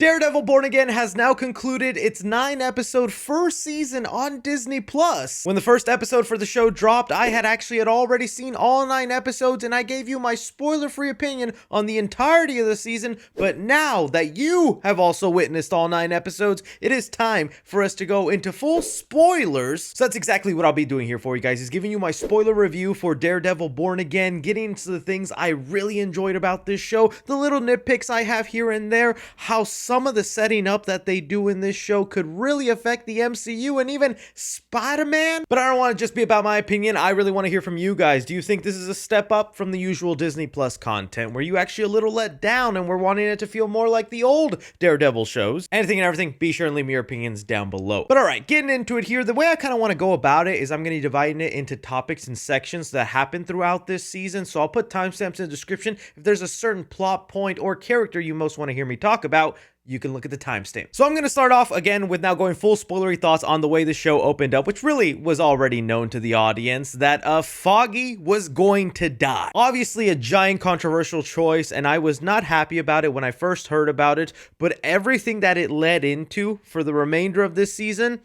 Daredevil Born Again has now concluded its 9-episode first season on Disney+. When the first episode for the show dropped, I had already seen all 9 episodes, and I gave you my spoiler-free opinion on the entirety of the season. But now that you have also witnessed all 9 episodes, it is time for us to go into full spoilers. So that's exactly what I'll be doing here for you guys, is giving you my spoiler review for Daredevil Born Again, getting into the things I really enjoyed about this show, the little nitpicks I have here and there, how some of the setting up that they do in this show could really affect the MCU and even Spider-Man. But I don't want to just be about my opinion. I really want to hear from you guys. Do you think this is a step up from the usual Disney Plus content? Were you actually a little let down and we're wanting it to feel more like the old Daredevil shows? Anything and everything, be sure and leave me your opinions down below. But alright, getting into it here, the way I kind of want to go about it is I'm going to be dividing it into topics and sections that happen throughout this season. So I'll put timestamps in the description. If there's a certain plot point or character you most want to hear me talk about, you can look at the timestamp. So I'm going to start off again with now going full spoilery thoughts on the way the show opened up, which really was already known to the audience, that Foggy was going to die. Obviously a giant controversial choice, and I was not happy about it when I first heard about it, but everything that it led into for the remainder of this season,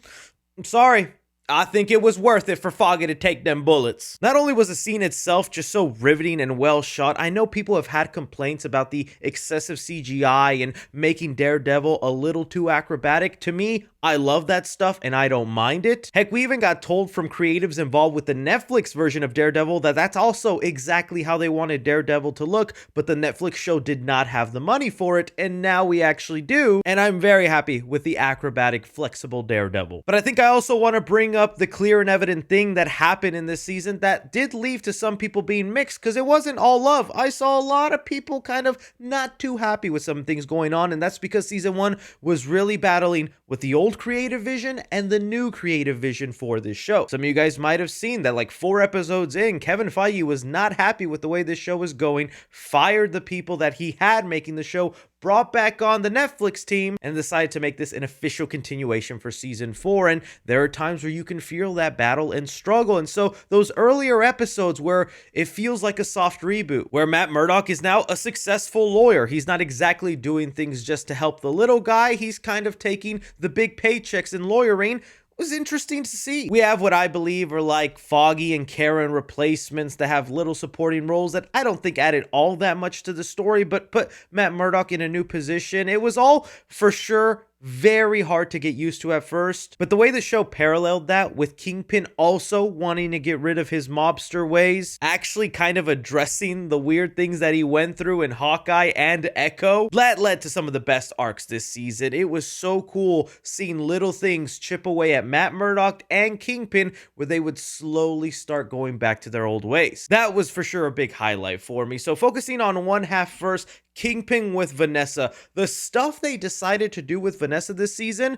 I'm sorry, I think it was worth it for Foggy to take them bullets. Not only was the scene itself just so riveting and well shot, I know people have had complaints about the excessive CGI and making Daredevil a little too acrobatic. To me, I love that stuff and I don't mind it. Heck, we even got told from creatives involved with the Netflix version of Daredevil that that's also exactly how they wanted Daredevil to look, but the Netflix show did not have the money for it, and now we actually do, and I'm very happy with the acrobatic, flexible Daredevil. But I think I also want to bring up the clear and evident thing that happened in this season that did leave to some people being mixed, because it wasn't all love. I saw a lot of people kind of not too happy with some things going on, and that's because season 1 was really battling with the old creative vision and the new creative vision for this show. Some of you guys might have seen that like 4 episodes in, Kevin Feige was not happy with the way this show was going, fired the people that he had making the show, brought back on the Netflix team, and decided to make this an official continuation for season 4. And there are times where you can feel that battle and struggle. And so those earlier episodes where it feels like a soft reboot, where Matt Murdock is now a successful lawyer. He's not exactly doing things just to help the little guy. He's kind of taking the big paychecks in lawyering. Was interesting to see. We have what I believe are like Foggy and Karen replacements that have little supporting roles that I don't think added all that much to the story, but put Matt Murdock in a new position. It was all for sure very hard to get used to at first, but the way the show paralleled that with Kingpin also wanting to get rid of his mobster ways, actually kind of addressing the weird things that he went through in Hawkeye and Echo, that led to some of the best arcs this season. It was so cool seeing little things chip away at Matt Murdock and Kingpin where they would slowly start going back to their old ways. That was for sure a big highlight for me. So focusing on one half first, Kingpin with Vanessa. The stuff they decided to do with Vanessa this season,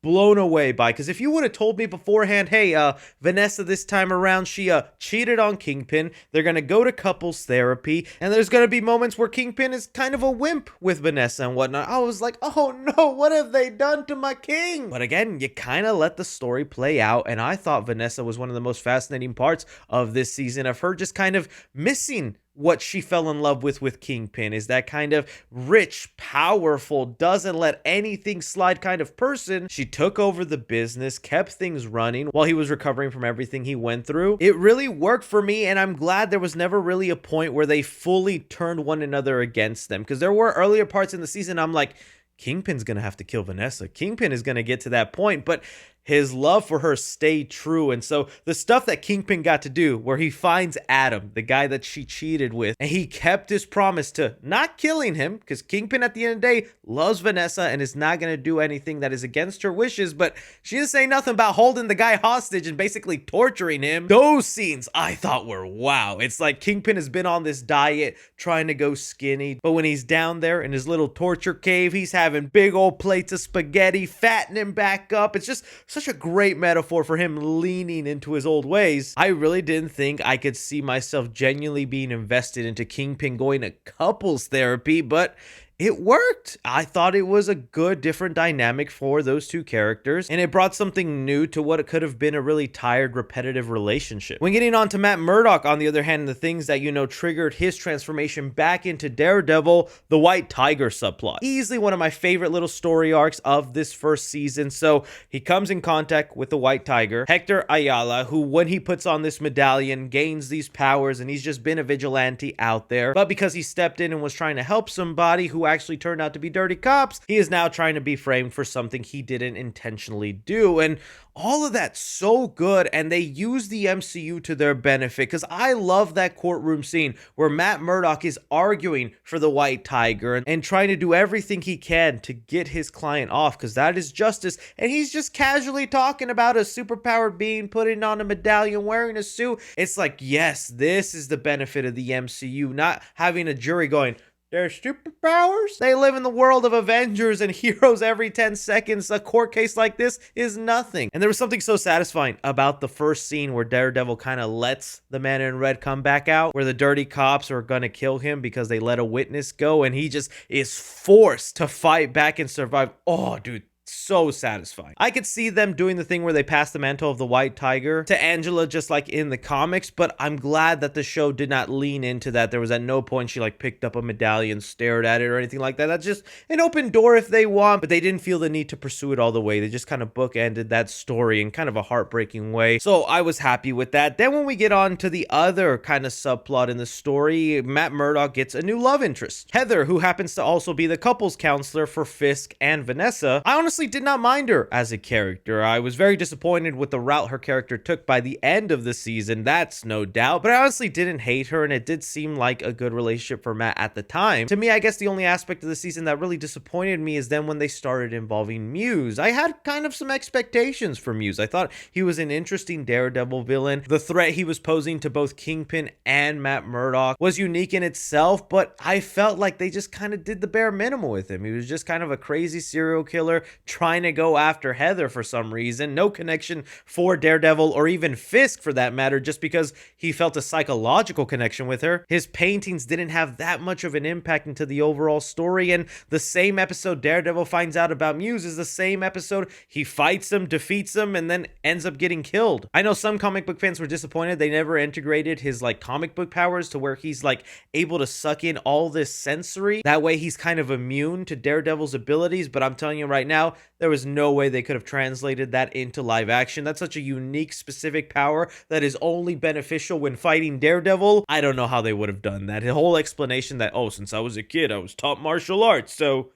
blown away by, because if you would have told me beforehand, hey, Vanessa this time around, she cheated on Kingpin, they're gonna go to couples therapy, and there's gonna be moments where Kingpin is kind of a wimp with Vanessa and whatnot, I was like, oh no, what have they done to my king? But again, you kind of let the story play out, and I thought Vanessa was one of the most fascinating parts of this season, of her just kind of missing what she fell in love with Kingpin, is that kind of rich, powerful, doesn't let anything slide kind of person. She took over the business, kept things running while he was recovering from everything he went through. It really worked for me, and I'm glad there was never really a point where they fully turned one another against them, because there were earlier parts in the season I'm like, Kingpin's gonna have to kill Vanessa. Kingpin is gonna get to that point, but his love for her stayed true. And so the stuff that Kingpin got to do, where he finds Adam, the guy that she cheated with, and he kept his promise to not killing him, because Kingpin at the end of the day loves Vanessa and is not going to do anything that is against her wishes, but she didn't say nothing about holding the guy hostage and basically torturing him. Those scenes I thought were wow. It's like Kingpin has been on this diet trying to go skinny, but when he's down there in his little torture cave, he's having big old plates of spaghetti, fattening back up. It's just such a great metaphor for him leaning into his old ways. I really didn't think I could see myself genuinely being invested into Kingpin going to couples therapy, but it worked. I thought it was a good, different dynamic for those two characters, and it brought something new to what it could have been a really tired, repetitive relationship. When getting on to Matt Murdock, on the other hand, the things that, triggered his transformation back into Daredevil, the White Tiger subplot. Easily one of my favorite little story arcs of this first season. So he comes in contact with the White Tiger, Hector Ayala, who when he puts on this medallion gains these powers, and he's just been a vigilante out there. But because he stepped in and was trying to help somebody who actually turned out to be dirty cops, he is now trying to be framed for something he didn't intentionally do. And all of that's so good, and they use the MCU to their benefit, because I love that courtroom scene where Matt Murdock is arguing for the White Tiger and trying to do everything he can to get his client off, because that is justice, and he's just casually talking about a superpowered being putting on a medallion, wearing a suit. It's like, yes, this is the benefit of the MCU, not having a jury going, their superpowers? They live in the world of Avengers and heroes every 10 seconds. A court case like this is nothing. And there was something so satisfying about the first scene where Daredevil kind of lets the man in red come back out, where the dirty cops are going to kill him because they let a witness go, and he just is forced to fight back and survive. Oh, dude. So satisfying. I could see them doing the thing where they pass the mantle of the White Tiger to Angela, just like in the comics, but I'm glad that the show did not lean into that. There was at no point she picked up a medallion, stared at it, or anything like that. That's just an open door if they want, but they didn't feel the need to pursue it all the way. They just kind of bookended that story in kind of a heartbreaking way. So I was happy with that. Then when we get on to the other kind of subplot in the story, Matt Murdock gets a new love interest, Heather, who happens to also be the couples counselor for Fisk and Vanessa. I honestly did not mind her as a character. I was very disappointed with the route her character took by the end of the season, that's no doubt, but I honestly didn't hate her, and it did seem like a good relationship for Matt at the time. To me, I guess the only aspect of the season that really disappointed me is then when they started involving Muse. I had kind of some expectations for Muse. I thought he was an interesting Daredevil villain. The threat he was posing to both Kingpin and Matt Murdock was unique in itself, but I felt like they just kind of did the bare minimum with him. He was just kind of a crazy serial killer trying to go after Heather for some reason. No connection for Daredevil or even Fisk for that matter, just because he felt a psychological connection with her. His paintings didn't have that much of an impact into the overall story, and the same episode Daredevil finds out about Muse is the same episode he fights him, defeats him, and then ends up getting killed. I know some comic book fans were disappointed they never integrated his comic book powers to where he's able to suck in all this sensory. That way he's kind of immune to Daredevil's abilities, but I'm telling you right now, there was no way they could have translated that into live action. That's such a unique, specific power that is only beneficial when fighting Daredevil. I don't know how they would have done that. The whole explanation that, oh, since I was a kid, I was taught martial arts, so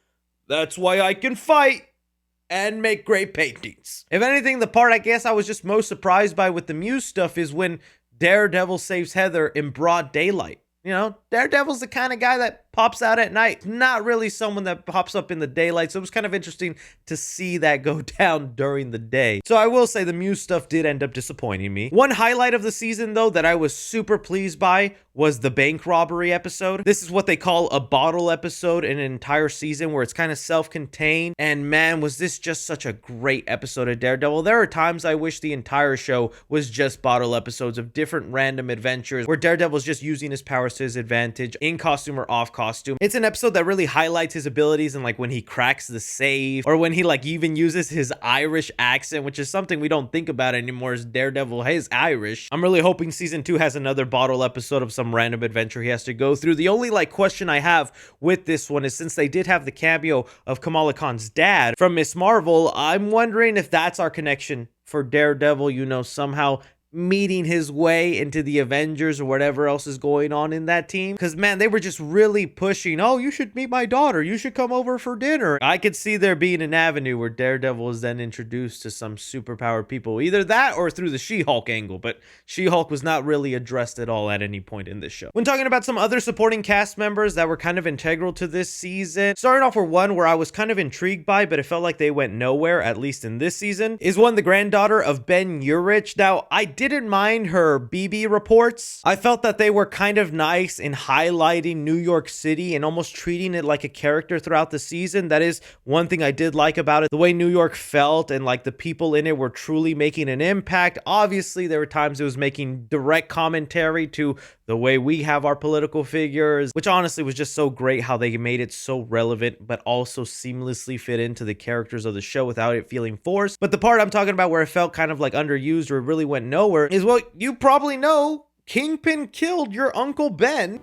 that's why I can fight and make great paintings. If anything, the part I guess I was just most surprised by with the Muse stuff is when Daredevil saves Heather in broad daylight. Daredevil's the kind of guy that pops out at night, not really someone that pops up in the daylight, so it was kind of interesting to see that go down during the day. So I will say the Muse stuff did end up disappointing me. One highlight of the season, though, that I was super pleased by was the bank robbery episode. This is what they call a bottle episode in an entire season, where it's kind of self-contained, and man, was this just such a great episode of Daredevil. There are times I wish the entire show was just bottle episodes of different random adventures where Daredevil's just using his powers to his advantage, in costume or off costume. It's an episode that really highlights his abilities, and when he cracks the safe, or when he even uses his Irish accent, which is something we don't think about anymore, as Daredevil is Irish. I'm really hoping season 2 has another bottle episode of some random adventure he has to go through. The only question I have with this one is, since they did have the cameo of Kamala Khan's dad from Miss Marvel, I'm wondering if that's our connection for Daredevil, somehow meeting his way into the Avengers or whatever else is going on in that team. Because man, they were just really pushing, oh, you should meet my daughter, you should come over for dinner. I could see there being an avenue where Daredevil is then introduced to some superpowered people, either that or through the She-Hulk angle, but She-Hulk was not really addressed at all at any point in this show. When talking about some other supporting cast members that were kind of integral to this season, starting off with one where I was kind of intrigued by, but it felt like they went nowhere, at least in this season, is the granddaughter of Ben Urich. Now, I didn't mind her BB reports. I felt that they were kind of nice in highlighting New York City and almost treating it like a character throughout the season. That is one thing I did like about it. The way New York felt and the people in it were truly making an impact. Obviously, there were times it was making direct commentary to the way we have our political figures, which honestly was just so great how they made it so relevant, but also seamlessly fit into the characters of the show without it feeling forced. But the part I'm talking about where it felt kind of like underused or it really went nowhere is, well, you probably know Kingpin killed your Uncle Ben.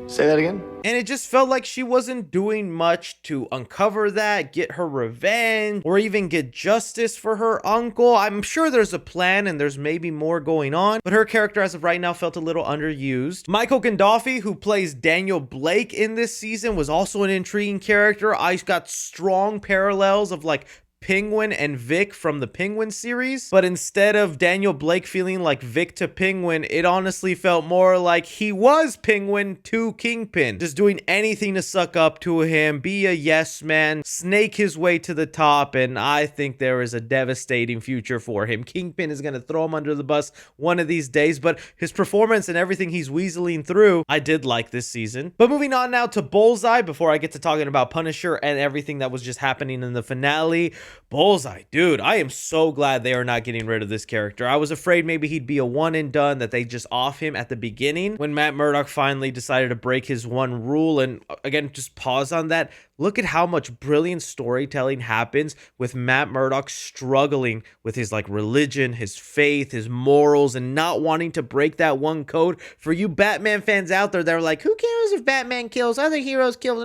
Say that again? And it just felt like she wasn't doing much to uncover that, get her revenge, or even get justice for her uncle. I'm sure there's a plan and there's maybe more going on, but her character as of right now felt a little underused. Michael Gandolfini, who plays Daniel Blake in this season, was also an intriguing character. I got strong parallels of like Penguin and Vic from the Penguin series, but instead of Daniel Blake feeling like Vic to Penguin, it honestly felt more like he was Penguin to Kingpin, just doing anything to suck up to him, be a yes man, snake his way to the top, and I think there is a devastating future for him. Kingpin is going to throw him under the bus one of these days, but his performance and everything he's weaseling through, I did like this season. But moving on now to Bullseye, before I get to talking about Punisher and everything that was just happening in the finale. Bullseye, dude, I am so glad they are not getting rid of this character. I was afraid maybe he'd be a one and done, that they just off him at the beginning when Matt Murdock finally decided to break his one rule. And again, just pause on that. Look at how much brilliant storytelling happens with Matt Murdock struggling with his like religion, his faith, his morals, and not wanting to break that one code. For you Batman fans out there that are like, who cares if Batman kills, other heroes kill?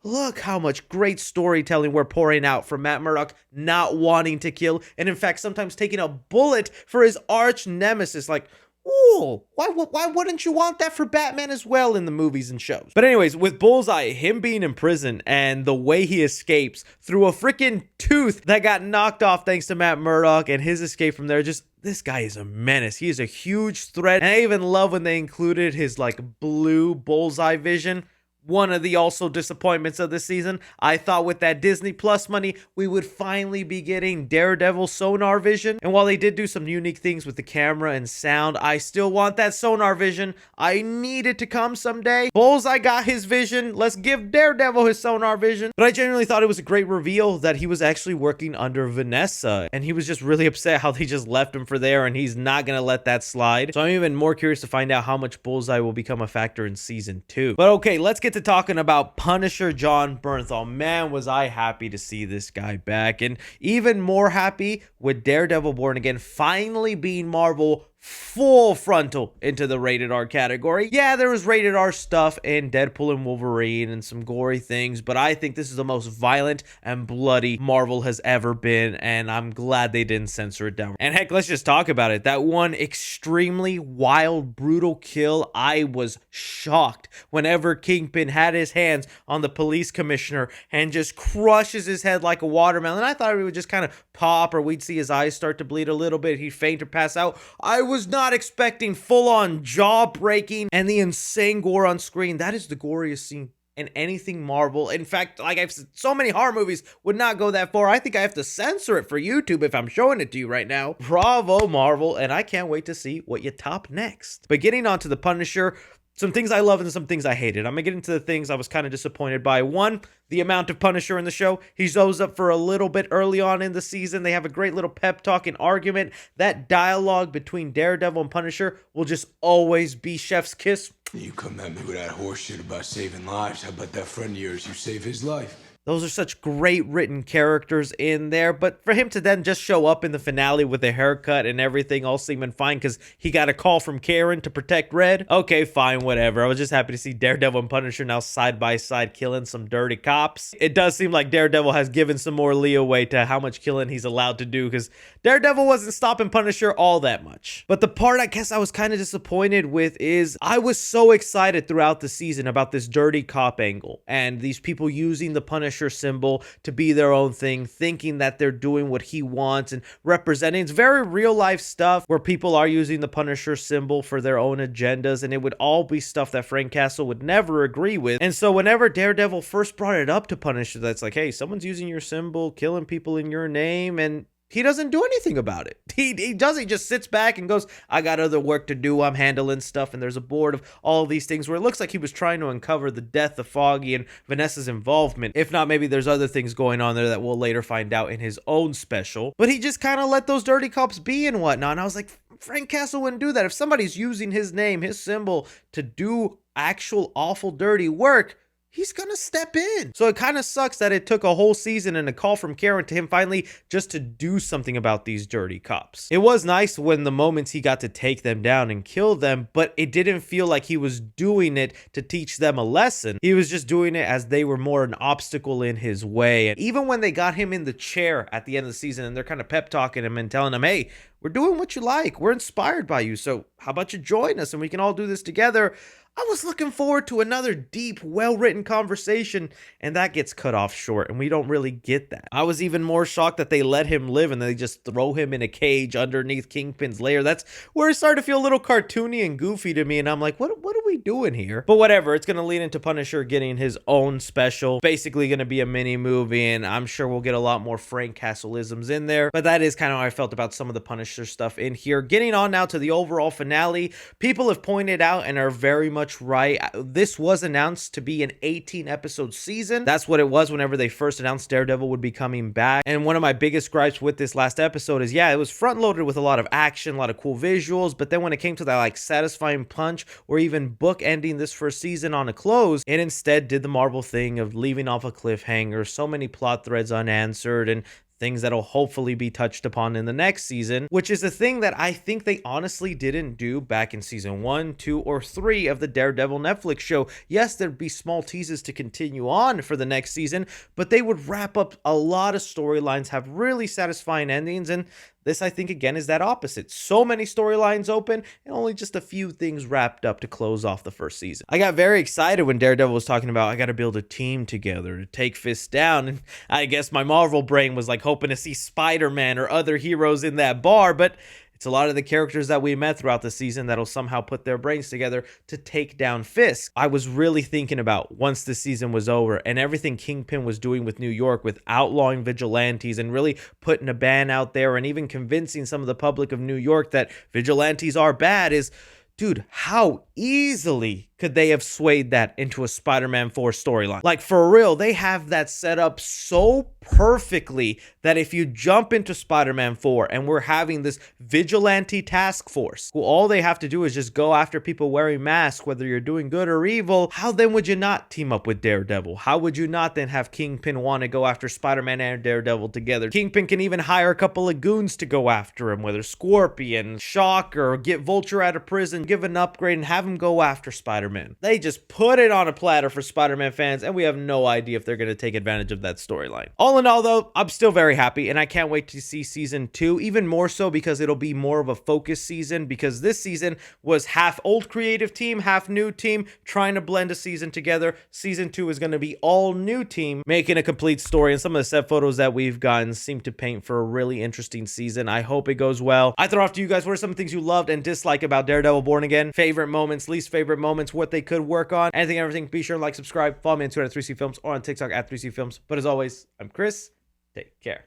Look how much great storytelling we're pouring out from Matt Murdock not wanting to kill, and in fact sometimes taking a bullet for his arch nemesis. Like, ooh, why wouldn't you want that for Batman as well in the movies and shows? But anyways, with Bullseye, him being in prison and the way he escapes through a freaking tooth that got knocked off thanks to Matt Murdock, and his escape from there, just this guy is a menace. He is a huge threat. And I even love when they included his like blue Bullseye vision. One of the also disappointments of this season. I thought with that Disney Plus money, we would finally be getting Daredevil sonar vision. And while they did do some unique things with the camera and sound, I still want that sonar vision. I need it to come someday. Bullseye got his vision. Let's give Daredevil his sonar vision. But I genuinely thought it was a great reveal that he was actually working under Vanessa. And he was just really upset how they just left him for there, and he's not going to let that slide. So I'm even more curious to find out how much Bullseye will become a factor in season 2. But okay, let's get to talking about Punisher Jon Bernthal. Man, was I happy to see this guy back, and even more happy with Daredevil Born Again finally being Marvel full frontal into the rated R category. Yeah, there was rated R stuff in Deadpool and Wolverine and some gory things, but I think this is the most violent and bloody Marvel has ever been, and I'm glad they didn't censor it down. And heck, let's just talk about it. That one extremely wild, brutal kill, I was shocked whenever Kingpin had his hands on the police commissioner and just crushes his head like a watermelon. I thought he would just kind of pop, or we'd see his eyes start to bleed a little bit, he'd faint or pass out. I was not expecting full-on jaw-breaking and the insane gore on screen. That is the goriest scene in anything Marvel. In fact, like I've said, so many horror movies would not go that far. I think I have to censor it for YouTube if I'm showing it to you right now. Bravo, Marvel, and I can't wait to see what you top next. But getting on to the Punisher, some things I loved and some things I hated. I'm gonna get into the things I was kind of disappointed by. One, the amount of Punisher in the show. He shows up for a little bit early on in the season. They have a great little pep talk and argument. That dialogue between Daredevil and Punisher will just always be chef's kiss. You come at me with that horse shit about saving lives. How about that friend of yours? You save his life. Those are such great written characters in there, but for him to then just show up in the finale with a haircut and everything all seeming fine because he got a call from Karen to protect Red. Okay, fine, whatever. I was just happy to see Daredevil and Punisher now side by side killing some dirty cops. It does seem like Daredevil has given some more leeway to how much killing he's allowed to do, because Daredevil wasn't stopping Punisher all that much. But the part I guess I was kind of disappointed with is I was so excited throughout the season about this dirty cop angle and these people using the Punisher symbol to be their own thing, thinking that they're doing what he wants and representing. It's very real life stuff where people are using the Punisher symbol for their own agendas, and it would all be stuff that Frank Castle would never agree with. And so whenever Daredevil first brought it up to Punisher, that's like, hey, someone's using your symbol, killing people in your name, and he doesn't do anything about it. He doesn't. He just sits back and goes, I got other work to do. I'm handling stuff. And there's a board of all of these things where it looks like he was trying to uncover the death of Foggy and Vanessa's involvement. If not, maybe there's other things going on there that we'll later find out in his own special. But he just kind of let those dirty cops be and whatnot. And I was like, Frank Castle wouldn't do that. If somebody's using his name, his symbol, to do actual awful dirty work, he's gonna step in. So it kind of sucks that it took a whole season and a call from Karen to him finally just to do something about these dirty cops. It was nice when the moments he got to take them down and kill them, but it didn't feel like he was doing it to teach them a lesson. He was just doing it as they were more an obstacle in his way. And even when they got him in the chair at the end of the season and they're kind of pep talking him and telling him, hey, we're doing what you like. We're inspired by you. So how about you join us and we can all do this together? I was looking forward to another deep, well-written conversation, and that gets cut off short, and we don't really get that. I was even more shocked that they let him live and they just throw him in a cage underneath Kingpin's lair. That's where it started to feel a little cartoony and goofy to me, and I'm like, what are we doing here? But whatever, it's going to lead into Punisher getting his own special, basically going to be a mini movie, and I'm sure we'll get a lot more Frank Castle-isms in there, but that is kind of how I felt about some of the Punisher stuff in here. Getting on now to the overall finale, people have pointed out and are very much right. This was announced to be an 18-episode season. That's what it was whenever they first announced Daredevil would be coming back. And one of my biggest gripes with this last episode is, yeah, it was front-loaded with a lot of action, a lot of cool visuals, but then when it came to that like satisfying punch or even book ending this first season on a close, it instead did the Marvel thing of leaving off a cliffhanger, so many plot threads unanswered, and things that'll hopefully be touched upon in the next season, which is a thing that I think they honestly didn't do back in season 1, 2, or 3 of the Daredevil Netflix show. Yes, there'd be small teases to continue on for the next season, but they would wrap up a lot of storylines, have really satisfying endings, and this, I think, again, is that opposite. So many storylines open and only just a few things wrapped up to close off the first season. I got very excited when Daredevil was talking about, I got to build a team together to take Fist down. And I guess my Marvel brain was like hoping to see Spider-Man or other heroes in that bar, but it's a lot of the characters that we met throughout the season that'll somehow put their brains together to take down Fisk. I was really thinking about once the season was over and everything Kingpin was doing with New York with outlawing vigilantes and really putting a ban out there and even convincing some of the public of New York that vigilantes are bad is, dude, how easily could they have swayed that into a Spider-Man 4 storyline? Like, for real, they have that set up so perfectly that if you jump into Spider-Man 4 and we're having this vigilante task force, who all they have to do is just go after people wearing masks, whether you're doing good or evil, how then would you not team up with Daredevil? How would you not then have Kingpin want to go after Spider-Man and Daredevil together? Kingpin can even hire a couple of goons to go after him, whether Scorpion, Shocker, get Vulture out of prison, give an upgrade, and have him go after Spider-Man. They just put it on a platter for Spider-Man fans, and we have no idea if they're going to take advantage of that storyline. All in all, though, I'm still very happy, and I can't wait to see season 2, even more so because it'll be more of a focus season, because this season was half old creative team, half new team, trying to blend a season together. Season 2 is going to be all new team, making a complete story, and some of the set photos that we've gotten seem to paint for a really interesting season. I hope it goes well. I throw off to you guys, what are some things you loved and disliked about Daredevil Born Again? Favorite moments, least favorite moments, what they could work on, anything and everything. Be sure to like, subscribe, follow me on Twitter at 3C Films or on TikTok at 3C Films. But as always, I'm Chris. Take care.